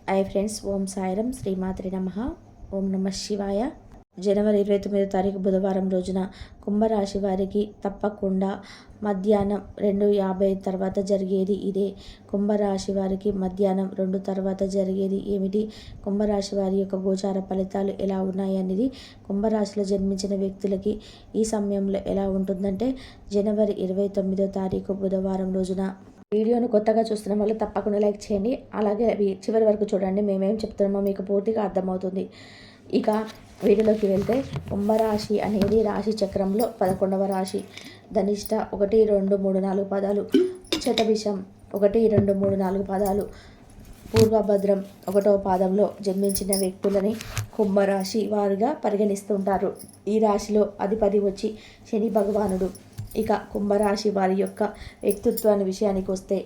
Hi friends, ఓం సాయిరం, శ్రీమాత్రి నమః. ఓం నమ శివాయ. జనవరి 29వ తారీఖు బుధవారం రోజున కుంభరాశి వారికి తప్పకుండా మధ్యాహ్నం 2:50 తర్వాత జరిగేది ఇదే. కుంభరాశి వారికి మధ్యాహ్నం 2 తర్వాత జరిగేది ఏమిటి, కుంభరాశి వారి యొక్క గోచార ఫలితాలు ఎలా ఉన్నాయి అనేది, కుంభరాశిలో జన్మించిన వ్యక్తులకి ఈ సమయంలో ఎలా ఉంటుందంటే, జనవరి 29వ తారీఖు బుధవారం రోజున వీడియోను కొత్తగా చూస్తున్న వాళ్ళు తప్పకుండా లైక్ చేయండి. అలాగే చివరి వరకు చూడండి. మేమేం చెప్తున్నామో మీకు పూర్తిగా అర్థమవుతుంది. ఇక వీడియోలోకి వెళ్తే, కుంభరాశి అనేది రాశి చక్రంలో 11వ రాశి. ధనిష్ట 1, 2, 3, 4 పదాలు, శతభిషం 1, 2, 3, 4 పదాలు, పూర్వభద్రం 1వ పాదంలో జన్మించిన వ్యక్తులని కుంభరాశి వారిగా పరిగణిస్తుంటారు. ఈ రాశిలో అధిపతి వచ్చి శని భగవానుడు. ఇక కుంభరాశి వారి యొక్క వ్యక్తిత్వాన్ని విషయానికి వస్తే,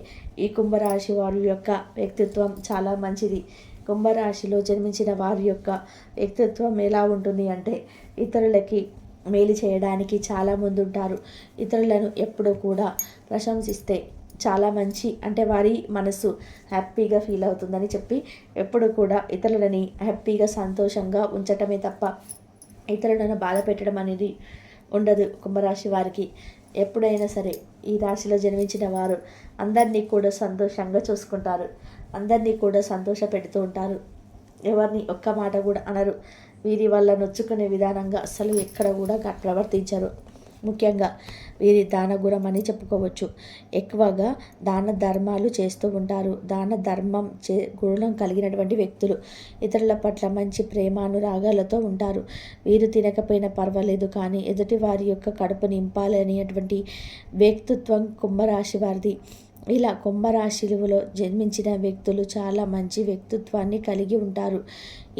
ఈ కుంభరాశి వారి యొక్క వ్యక్తిత్వం చాలా మంచిది. కుంభరాశిలో జన్మించిన వారి యొక్క వ్యక్తిత్వం ఎలా ఉంటుంది అంటే, ఇతరులకి మేలు చేయడానికి చాలా ముందుంటారు. ఇతరులను ఎప్పుడూ కూడా ప్రశంసిస్తే చాలా మంచి, అంటే వారి మనసు హ్యాపీగా ఫీల్ అవుతుందని చెప్పి ఎప్పుడు కూడా ఇతరులని హ్యాపీగా సంతోషంగా ఉంచటమే తప్ప ఇతరులను బాధ పెట్టడం అనేది ఉండదు కుంభరాశి వారికి. ఎప్పుడైనా సరే ఈ రాశిలో జన్మించిన వారు అందరినీ కూడా సంతోషంగా చూసుకుంటారు, అందరినీ కూడా సంతోష పెడుతూ ఉంటారు. ఎవరిని ఒక్క మాట కూడా అనరు. వీరి వల్ల నొచ్చుకునే విధానంగా అసలు ఎక్కడ కూడా ప్రవర్తించరు. ముఖ్యంగా వీరి దాన గుణం అని చెప్పుకోవచ్చు. ఎక్కువగా దాన ధర్మాలు చేస్తూ ఉంటారు. దాన ధర్మం గుణం కలిగినటువంటి వ్యక్తులు. ఇతరుల పట్ల మంచి ప్రేమానురాగాలతో ఉంటారు. వీరు తినకపోయినా పర్వాలేదు, కానీ ఎదుటి వారి యొక్క కడుపు నింపాలి అనేటువంటి వ్యక్తిత్వం కుంభరాశి వారిది. ఇలా కుంభరాశిలో జన్మించిన వ్యక్తులు చాలా మంచి వ్యక్తిత్వాన్ని కలిగి ఉంటారు.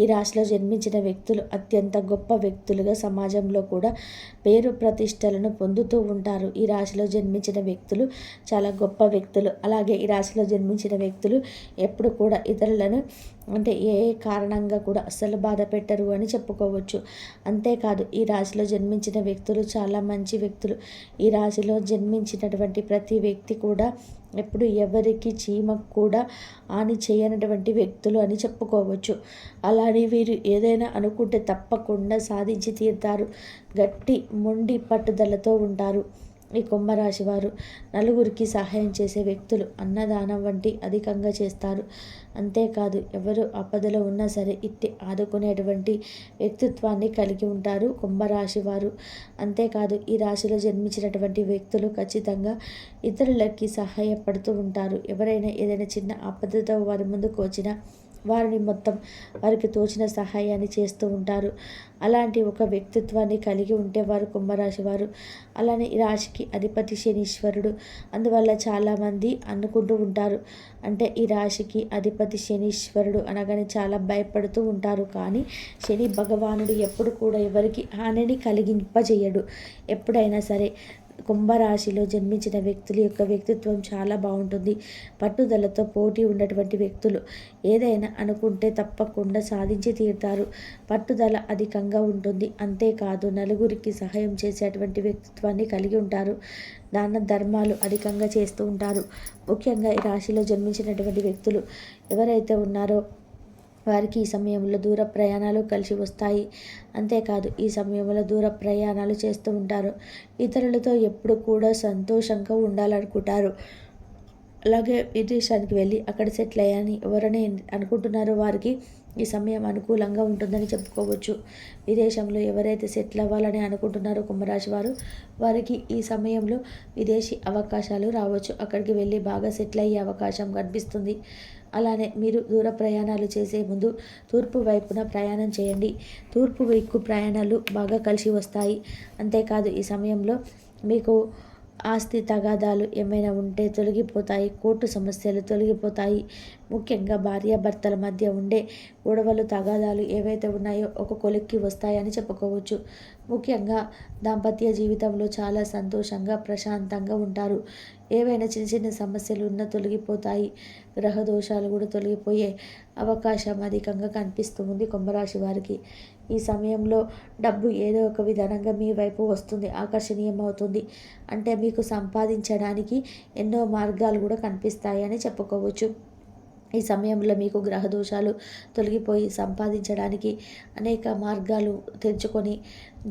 ఈ రాశిలో జన్మించిన వ్యక్తులు అత్యంత గొప్ప వ్యక్తులుగా సమాజంలో కూడా పేరు ప్రతిష్టలను పొందుతూ ఉంటారు. ఈ రాశిలో జన్మించిన వ్యక్తులు చాలా గొప్ప వ్యక్తులు. అలాగే ఈ రాశిలో జన్మించిన వ్యక్తులు ఎప్పుడు కూడా ఇతరులను అంటే ఏ కారణంగా కూడా అస్సలు బాధ పెట్టరు అని చెప్పుకోవచ్చు. అంతేకాదు, ఈ రాశిలో జన్మించిన వ్యక్తులు చాలా మంచి వ్యక్తులు. ఈ రాశిలో జన్మించినటువంటి ప్రతి వ్యక్తి కూడా ఎప్పుడు ఎవరికి చీమకు కూడా హాని చేయనటువంటి వ్యక్తులు అని చెప్పుకోవచ్చు. అలానే వీరు ఏదైనా అనుకుంటే తప్పకుండా సాధించి తీరుతారు. గట్టి మొండి పట్టుదలతో ఉంటారు. ఈ కుంభరాశి వారు నలుగురికి సహాయం చేసే వ్యక్తులు. అన్నదానం వంటి అధికంగా చేస్తారు. అంతేకాదు, ఎవరు ఆపదలో ఉన్నా సరే ఇట్టి ఆదుకునేటువంటి వ్యక్తిత్వాన్ని కలిగి ఉంటారు కుంభరాశి వారు. అంతేకాదు, ఈ రాశిలో జన్మించినటువంటి వ్యక్తులు ఖచ్చితంగా ఇతరులకి సహాయపడుతూ ఉంటారు. ఎవరైనా ఏదైనా చిన్న ఆపదతో వారి ముందుకు వచ్చినా వారిని మొత్తం వారికి తోచిన సహాయాన్ని చేస్తూ ఉంటారు. అలాంటి ఒక వ్యక్తిత్వాన్ని కలిగి ఉంటే వారు కుంభరాశి వారు. అలానే ఈ రాశికి అధిపతి శనీశ్వరుడు. అందువల్ల చాలామంది అనుకుంటూ ఉంటారు, అంటే ఈ రాశికి అధిపతి శనీశ్వరుడు అనగానే చాలా భయపడుతూ ఉంటారు. కానీ శని భగవానుడు ఎప్పుడు కూడా ఎవరికి హానిని కలిగింపజేయడు. ఎప్పుడైనా సరే కుంభరాశిలో జన్మించిన వ్యక్తుల యొక్క వ్యక్తిత్వం చాలా బాగుంటుంది. పట్టుదలతో పోటీ ఉన్నటువంటి వ్యక్తులు. ఏదైనా అనుకుంటే తప్పకుండా సాధించి తీరుతారు. పట్టుదల అధికంగా ఉంటుంది. అంతేకాదు, నలుగురికి సహాయం చేసేటువంటి వ్యక్తిత్వాన్ని కలిగి ఉంటారు. దాన ధర్మాలు అధికంగా చేస్తూ ఉంటారు. ముఖ్యంగా ఈ రాశిలో జన్మించినటువంటి వ్యక్తులు ఎవరైతే ఉన్నారో వారికి ఈ సమయంలో దూర ప్రయాణాలు కలిసి వస్తాయి. అంతేకాదు, ఈ సమయంలో దూర ప్రయాణాలు చేస్తూ ఉంటారు. ఇతరులతో ఎప్పుడు కూడా సంతోషంగా ఉండాలనుకుంటారు. అలాగే విదేశానికి వెళ్ళి అక్కడ సెటిల్ అయ్యాని ఎవరైనా అనుకుంటున్నారో వారికి ఈ సమయం అనుకూలంగా ఉంటుందని చెప్పుకోవచ్చు. విదేశంలో ఎవరైతే సెటిల్ అవ్వాలని అనుకుంటున్నారో కుంభరాశి వారు, వారికి ఈ సమయంలో విదేశీ అవకాశాలు రావచ్చు. అక్కడికి వెళ్ళి బాగా సెటిల్ అయ్యే అవకాశం కనిపిస్తుంది. అలానే మీరు దూర ప్రయాణాలు చేసే ముందు తూర్పు వైపున ప్రయాణం చేయండి. తూర్పు దిక్కు ప్రయాణాలు బాగా కలిసి వస్తాయి. అంతేకాదు, ఈ సమయంలో మీకు ఆస్తి తగాదాలు ఏమైనా ఉంటే తొలగిపోతాయి. కోర్టు సమస్యలు తొలగిపోతాయి. ముఖ్యంగా భార్యాభర్తల మధ్య ఉండే గొడవలు తగాదాలు ఏవైతే ఉన్నాయో ఒక కొలిక్కి వస్తాయని చెప్పుకోవచ్చు. ముఖ్యంగా దాంపత్య జీవితంలో చాలా సంతోషంగా ప్రశాంతంగా ఉంటారు. ఏవైనా చిన్న చిన్న సమస్యలు ఉన్నా తొలగిపోతాయి. గ్రహ దోషాలు కూడా తొలగిపోయే అవకాశం అధికంగా కనిపిస్తుంది కుంభరాశి వారికి. ఈ సమయంలో డబ్బు ఏదో ఒక విధానంగా మీ వైపు వస్తుంది, ఆకర్షణీయమవుతుంది. అంటే మీకు సంపాదించడానికి ఎన్నో మార్గాలు కూడా కనిపిస్తాయని చెప్పుకోవచ్చు. ఈ సమయంలో మీకు గ్రహ దోషాలు తొలగిపోయి సంపాదించడానికి అనేక మార్గాలు తెరుచుకొని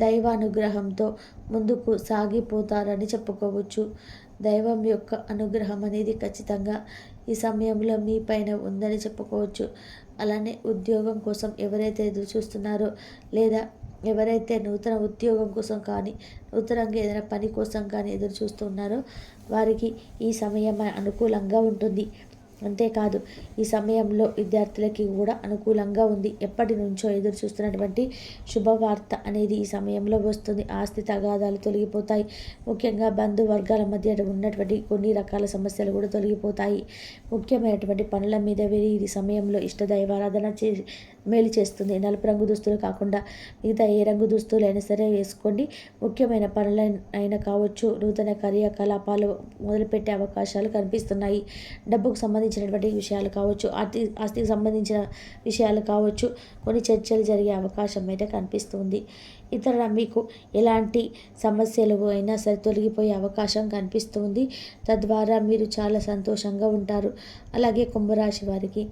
దైవానుగ్రహంతో ముందుకు సాగిపోతారని చెప్పుకోవచ్చు. దైవం యొక్క అనుగ్రహం అనేది ఖచ్చితంగా ఈ సమయంలో మీ పైన ఉందని చెప్పుకోవచ్చు. అలానే ఉద్యోగం కోసం ఎవరైతే ఎదురు చూస్తున్నారో లేదా ఎవరైతే నూతన ఉద్యోగం కోసం కానీ నూతనంగా ఏదైనా పని కోసం కానీ ఎదురు చూస్తున్నారో వారికి ఈ సమయం అనుకూలంగా ఉంటుంది. అంతేకాదు ఈ సమయంలో విద్యార్థులకి కూడా అనుకూలంగా ఉంది. ఎప్పటి నుంచో ఎదురు చూస్తున్నటువంటి శుభవార్త అనేది ఈ సమయంలో వస్తుంది. ఆస్తి తగాదాలు తొలగిపోతాయి. ముఖ్యంగా బంధువర్గాల మధ్య ఉన్నటువంటి కొన్ని రకాల సమస్యలు కూడా తొలగిపోతాయి. ముఖ్యమైనటువంటి పనుల మీద వెళ్ళి ఈ సమయంలో ఇష్టదైవారాధన మేలు చేస్తుంది. నలుపు రంగు దుస్తులు కాకుండా మిగతా ఏ రంగు దుస్తులైనా సరే వేసుకోండి. ముఖ్యమైన పనులైనా కావచ్చు, నూతన కార్యకలాపాలు మొదలుపెట్టే అవకాశాలు కనిపిస్తున్నాయి. డబ్బుకు సంబంధించినటువంటి విషయాలు కావచ్చు, ఆస్తికి సంబంధించిన విషయాలు కావచ్చు, కొన్ని చర్చలు జరిగే అవకాశం అయితే కనిపిస్తుంది. ఇతర మీకు ఎలాంటి సమస్యలు అయినా సరే తొలగిపోయే అవకాశం కనిపిస్తుంది. తద్వారా మీరు చాలా సంతోషంగా ఉంటారు. అలాగే కుంభరాశి వారికి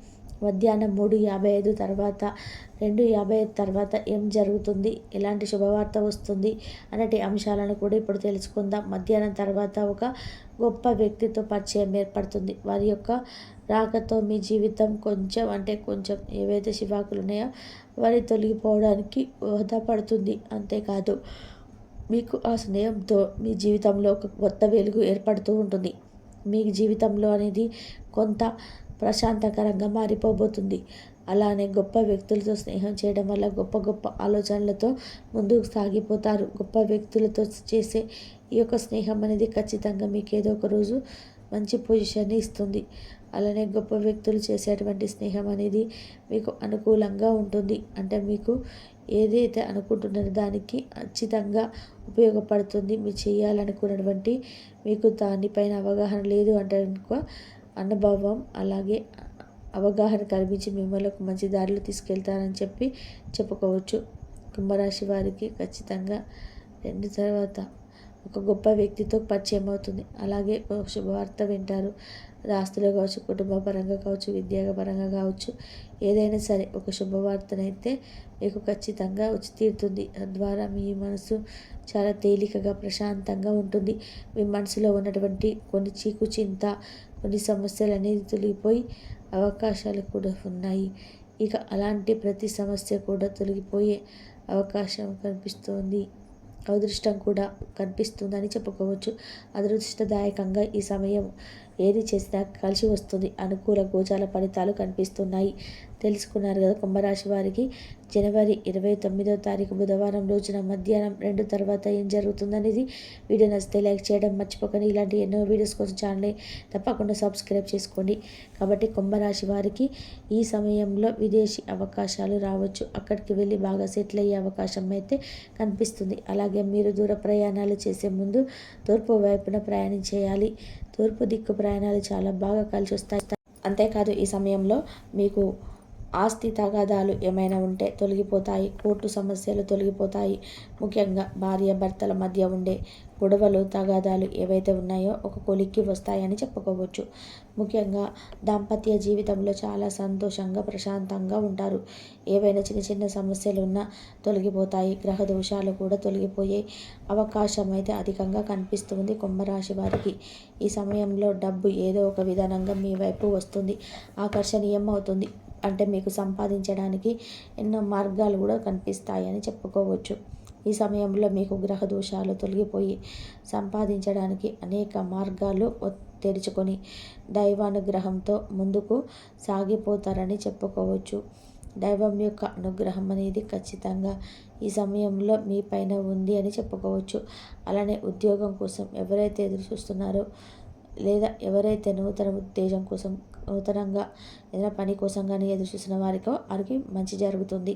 మధ్యాహ్నం 3:55 తర్వాత 2:55 తర్వాత ఏం జరుగుతుంది, ఎలాంటి శుభవార్త వస్తుంది అనేటి అంశాలను కూడా ఇప్పుడు తెలుసుకుందాం. మధ్యాహ్నం తర్వాత ఒక గొప్ప వ్యక్తితో పరిచయం ఏర్పడుతుంది. వారి యొక్క రాకతో మీ జీవితం కొంచెం ఏవైతే చివాకులు ఉన్నాయో వారి తొలగిపోవడానికి దోహదపడుతుంది. అంతేకాదు మీకు ఆ స్నేహంతో మీ జీవితంలో ఒక కొత్త వెలుగు ఏర్పడుతూ ఉంటుంది. మీ జీవితంలో అనేది కొంత ప్రశాంతకరంగా మారిపోబోతుంది. అలానే గొప్ప వ్యక్తులతో స్నేహం చేయడం వల్ల గొప్ప ఆలోచనలతో ముందుకు సాగిపోతారు. గొప్ప వ్యక్తులతో చేసే ఈ యొక్క స్నేహం అనేది ఖచ్చితంగా మీకు ఏదో ఒక రోజు మంచి పొజిషన్ని ఇస్తుంది. అలానే గొప్ప వ్యక్తులు చేసేటువంటి స్నేహం అనేది మీకు అనుకూలంగా ఉంటుంది. అంటే మీకు ఏదైతే అనుకుంటున్నారో దానికి ఖచ్చితంగా ఉపయోగపడుతుంది. మీరు చేయాలనుకున్నటువంటి మీకు దానిపైన అవగాహన లేదు అంటే అనుభవం అలాగే అవగాహన కల్పించి మిమ్మల్ని ఒక మంచి దారిలో తీసుకెళ్తారని చెప్పుకోవచ్చు. కుంభరాశి వారికి ఖచ్చితంగా 2 తర్వాత ఒక గొప్ప వ్యక్తితో పరిచయం అవుతుంది. అలాగే ఒక శుభవార్త వింటారు. ఆస్తులు కావచ్చు, కుటుంబ పరంగా కావచ్చు, విద్యాపరంగా కావచ్చు, ఏదైనా సరే ఒక శుభవార్తనైతే మీకు ఖచ్చితంగా వచ్చి తీరుతుంది. తద్వారా మీ మనసు చాలా తేలికగా ప్రశాంతంగా ఉంటుంది. మీ మనసులో ఉన్నటువంటి కొన్ని చింత కొన్ని సమస్యలు అనేది తొలగిపోయి అవకాశాలు కూడా ఉన్నాయి. ఇక అలాంటి ప్రతి సమస్య కూడా తొలగిపోయే అవకాశం కనిపిస్తోంది. అదృష్టం కూడా కనిపిస్తుందని చెప్పుకోవచ్చు. అదృష్టదాయకంగా ఈ సమయం ఏది చేసినా కలిసి వస్తుంది. అనుకూల గోచార ఫలితాలు కనిపిస్తున్నాయి. తెలుసుకున్నారు కదా కుంభరాశి వారికి జనవరి 29వ తారీఖు బుధవారం రోజున మధ్యాహ్నం 2 తర్వాత ఏం జరుగుతుందనేది. వీడియో నచ్చితే లైక్ చేయడం మర్చిపోకండి. ఇలాంటి ఎన్నో వీడియోస్ కోసం ఛానల్ని తప్పకుండా సబ్స్క్రైబ్ చేసుకోండి. కాబట్టి కుంభరాశి వారికి ఈ సమయంలో విదేశీ అవకాశాలు రావచ్చు. అక్కడికి వెళ్ళి బాగా సెటిల్ అయ్యే అవకాశం అయితే కనిపిస్తుంది. అలాగే మీరు దూర ప్రయాణాలు చేసే ముందు తూర్పు వైపున ప్రయాణం చేయాలి. తూర్పు దిక్కు ప్రయాణాలు చాలా బాగా కలిసి వస్తాయి. అంతేకాదు ఈ సమయంలో మీకు ఆస్తి తగాదాలు ఏమైనా ఉంటే తొలగిపోతాయి. కోర్టు సమస్యలు తొలగిపోతాయి. ముఖ్యంగా భార్య భర్తల మధ్య ఉండే గొడవలు తగాదాలు ఏవైతే ఉన్నాయో ఒక కొలిక్కి వస్తాయని చెప్పుకోవచ్చు. ముఖ్యంగా దాంపత్య జీవితంలో చాలా సంతోషంగా ప్రశాంతంగా ఉంటారు. ఏవైనా చిన్న సమస్యలు ఉన్నా తొలగిపోతాయి. గ్రహ దోషాలు కూడా తొలగిపోయే అవకాశం అయితే అధికంగా కనిపిస్తుంది కుంభరాశి వారికి. ఈ సమయంలో డబ్బు ఏదో ఒక విధానంగా మీ వైపు వస్తుంది. ఆకర్షణీయం అవుతుంది. అంటే మీకు సంపాదించడానికి ఎన్నో మార్గాలు కూడా కనిపిస్తాయని చెప్పుకోవచ్చు. ఈ సమయంలో మీకు గ్రహ దోషాలు తొలగిపోయి సంపాదించడానికి అనేక మార్గాలు తెరుచుకొని దైవానుగ్రహంతో ముందుకు సాగిపోతారని చెప్పుకోవచ్చు. దైవం యొక్క అనుగ్రహం అనేది ఖచ్చితంగా ఈ సమయంలో మీ పైన ఉంది అని చెప్పుకోవచ్చు. అలానే ఉద్యోగం కోసం ఎవరైతే ఎదురు చూస్తున్నారో లేదా ఎవరైతే నూతన ఉద్దేశం కోసం నూతనంగా ఏదైనా పని కోసం కానీ ఎదురు చూసిన వారికి మంచి జరుగుతుంది.